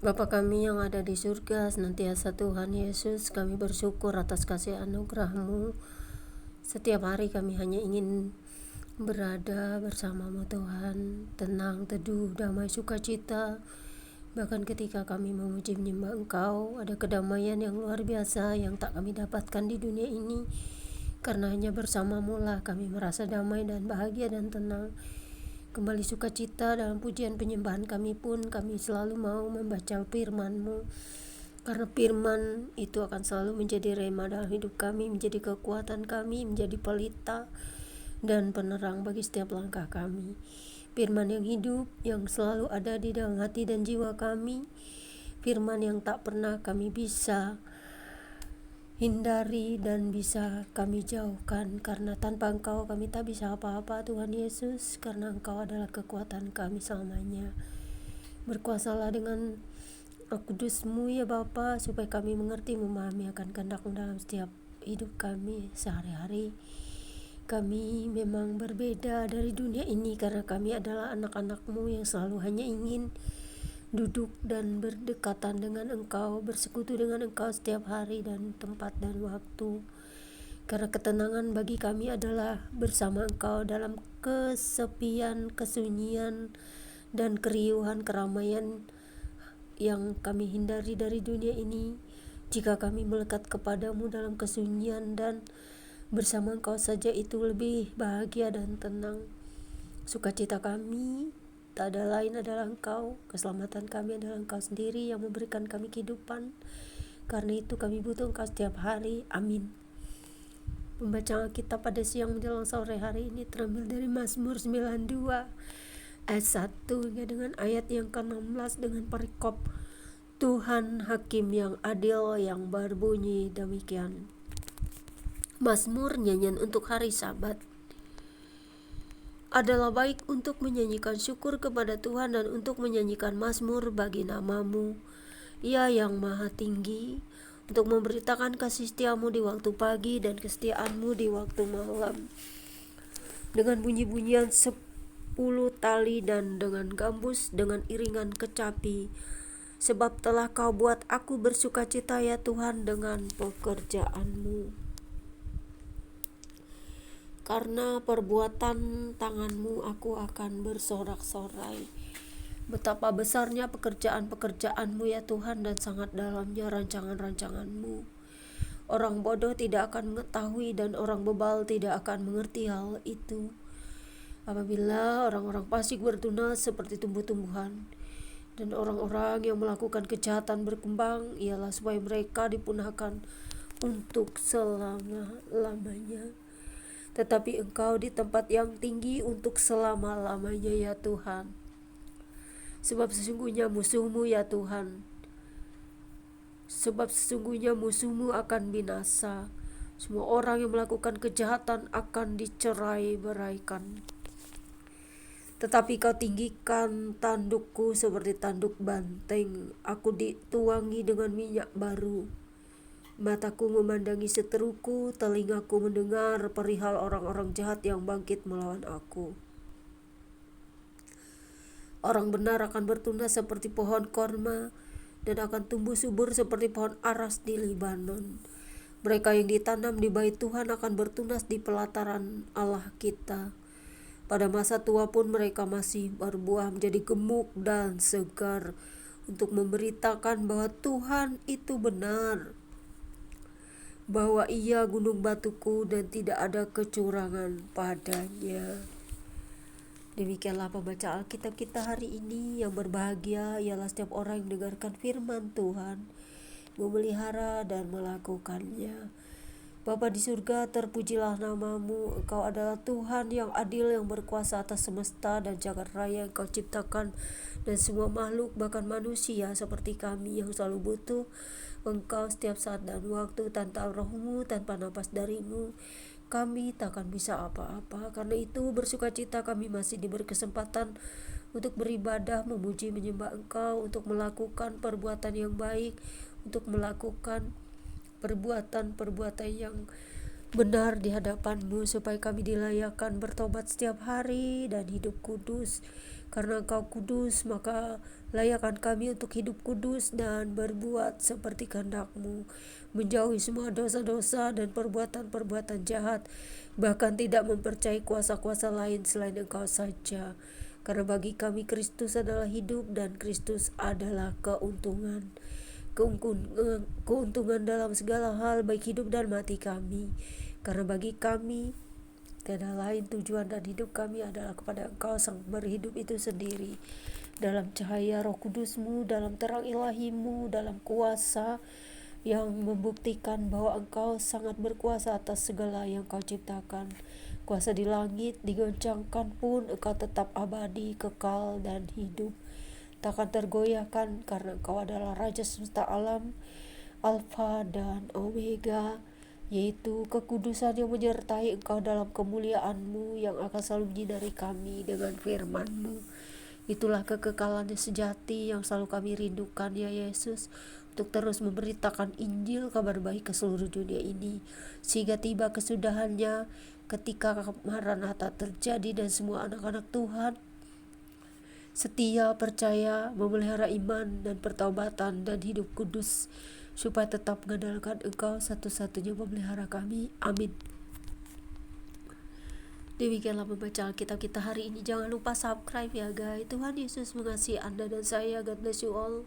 Bapa kami yang ada di surga, senantiasa Tuhan Yesus, kami bersyukur atas kasih anugerah-Mu. Setiap hari kami hanya ingin berada bersama-Mu Tuhan, tenang, teduh, damai, sukacita. Bahkan ketika kami memuji menyembah Engkau, ada kedamaian yang luar biasa yang tak kami dapatkan di dunia ini. Karena hanya bersama-Mu lah kami merasa damai dan bahagia dan tenang. Kembali sukacita dalam pujian penyembahan kami pun kami selalu mau membaca firman-Mu, karena firman itu akan selalu menjadi rema dalam hidup kami, menjadi kekuatan kami, menjadi pelita dan penerang bagi setiap langkah kami. Firman yang hidup, yang selalu ada di dalam hati dan jiwa kami, firman yang tak pernah kami bisa hindari dan bisa kami jauhkan, karena tanpa Engkau kami tak bisa apa-apa Tuhan Yesus, karena Engkau adalah kekuatan kami selamanya. Berkuasalah dengan kudus-Mu ya Bapa, supaya kami mengerti memahami akan kehendak-Mu dalam setiap hidup kami sehari-hari. Kami memang berbeda dari dunia ini karena kami adalah anak-anak-Mu yang selalu hanya ingin duduk dan berdekatan dengan Engkau, bersekutu dengan Engkau setiap hari dan tempat dan waktu. Karena ketenangan bagi kami adalah bersama Engkau dalam kesepian, kesunyian, dan keriuhan keramaian yang kami hindari dari dunia ini. Jika kami melekat kepadamu dalam kesunyian dan bersama Engkau saja, itu lebih bahagia dan tenang. Sukacita kami tak ada lain adalah Engkau, keselamatan kami adalah Engkau sendiri yang memberikan kami kehidupan. Karena itu kami butuh Engkau setiap hari. Amin. Pembacaan kita pada siang menjelang sore hari ini terambil dari Mazmur 92 ayat 1 hingga dengan ayat yang ke-16 dengan perikop Tuhan Hakim yang adil, yang berbunyi demikian. Mazmur nyanyian untuk hari Sabat. Adalah baik untuk menyanyikan syukur kepada Tuhan dan untuk menyanyikan mazmur bagi nama-Mu, Ia yang maha tinggi, untuk memberitakan kasih setia-Mu di waktu pagi dan kesetiaan-Mu di waktu malam. Dengan bunyi-bunyian 10 tali dan dengan gambus, dengan iringan kecapi. Sebab telah Kau buat aku bersukacita ya Tuhan dengan pekerjaan-Mu. Karena perbuatan tangan-Mu aku akan bersorak-sorai. Betapa besarnya pekerjaan-pekerjaan-Mu ya Tuhan, dan sangat dalamnya rancangan-rancangan-Mu. Orang bodoh tidak akan mengetahui dan orang bebal tidak akan mengerti hal itu. Apabila orang-orang fasik bertunas seperti tumbuh-tumbuhan, dan orang-orang yang melakukan kejahatan berkembang, ialah supaya mereka dipunahkan untuk selama-lamanya. Tetapi Engkau di tempat yang tinggi untuk selama-lamanya ya Tuhan. Sebab sesungguhnya musuh-Mu ya Tuhan, sebab sesungguhnya musuh-Mu akan binasa. Semua orang yang melakukan kejahatan akan dicerai-beraikan. Tetapi Kau tinggikan tandukku seperti tanduk banteng. Aku dituangi dengan minyak baru. Mataku memandangi seteruku, telingaku mendengar perihal orang-orang jahat yang bangkit melawan aku. Orang benar akan bertunas seperti pohon korma dan akan tumbuh subur seperti pohon aras di Libanon. Mereka yang ditanam di bait Tuhan akan bertunas di pelataran Allah kita. Pada masa tua pun mereka masih berbuah menjadi gemuk dan segar, untuk memberitakan bahwa Tuhan itu benar, bahwa Ia gunung batuku dan tidak ada kecurangan padanya. Demikianlah pembaca Alkitab kita hari ini. Yang berbahagia ialah setiap orang yang mendengarkan firman Tuhan, memelihara dan melakukannya. Bapa di surga, terpujilah nama-Mu. Engkau adalah Tuhan yang adil, yang berkuasa atas semesta dan jagat raya yang Kau ciptakan, dan semua makhluk, bahkan manusia seperti kami yang selalu butuh Engkau setiap saat dan waktu. Tanpa roh-Mu, tanpa napas dari-Mu, kami takkan bisa apa-apa. Karena itu bersukacita kami masih diberi kesempatan untuk beribadah, memuji, menyembah Engkau, untuk melakukan perbuatan yang baik, untuk melakukan perbuatan-perbuatan yang benar di hadapan-Mu, supaya kami dilayakkan bertobat setiap hari dan hidup kudus. Karena Engkau kudus, maka layakkan kami untuk hidup kudus dan berbuat seperti kehendak-Mu, menjauhi semua dosa-dosa dan perbuatan-perbuatan jahat, bahkan tidak mempercayai kuasa-kuasa lain selain Engkau saja. Karena bagi kami Kristus adalah hidup dan Kristus adalah keuntungan. Keuntungan dalam segala hal, baik hidup dan mati kami. Karena bagi kami tiada lain tujuan dan hidup kami adalah kepada Engkau sang berhidup itu sendiri, dalam cahaya Roh Kudus-Mu, dalam terang ilahi-Mu, dalam kuasa yang membuktikan bahwa Engkau sangat berkuasa atas segala yang Kau ciptakan. Kuasa di langit digoncangkan pun Engkau tetap abadi, kekal dan hidup, takkan tergoyahkan, karena Engkau adalah Raja semesta alam, Alfa dan Omega, yaitu kekudusan yang menyertai Engkau dalam kemuliaan-Mu yang akan selalu menyinari kami dengan firman-Mu. Itulah kekekalan yang sejati yang selalu kami rindukan, ya Yesus, untuk terus memberitakan Injil, kabar baik ke seluruh dunia ini, sehingga tiba kesudahannya ketika Maranatha terjadi dan semua anak-anak Tuhan setia, percaya, memelihara iman dan pertaubatan dan hidup kudus, supaya tetap mengandalkan Engkau satu-satunya memelihara kami. Amin. Demikianlah pembacaan Alkitab kita hari ini. Jangan lupa subscribe ya guys. Tuhan Yesus mengasihi Anda dan saya. God bless you all.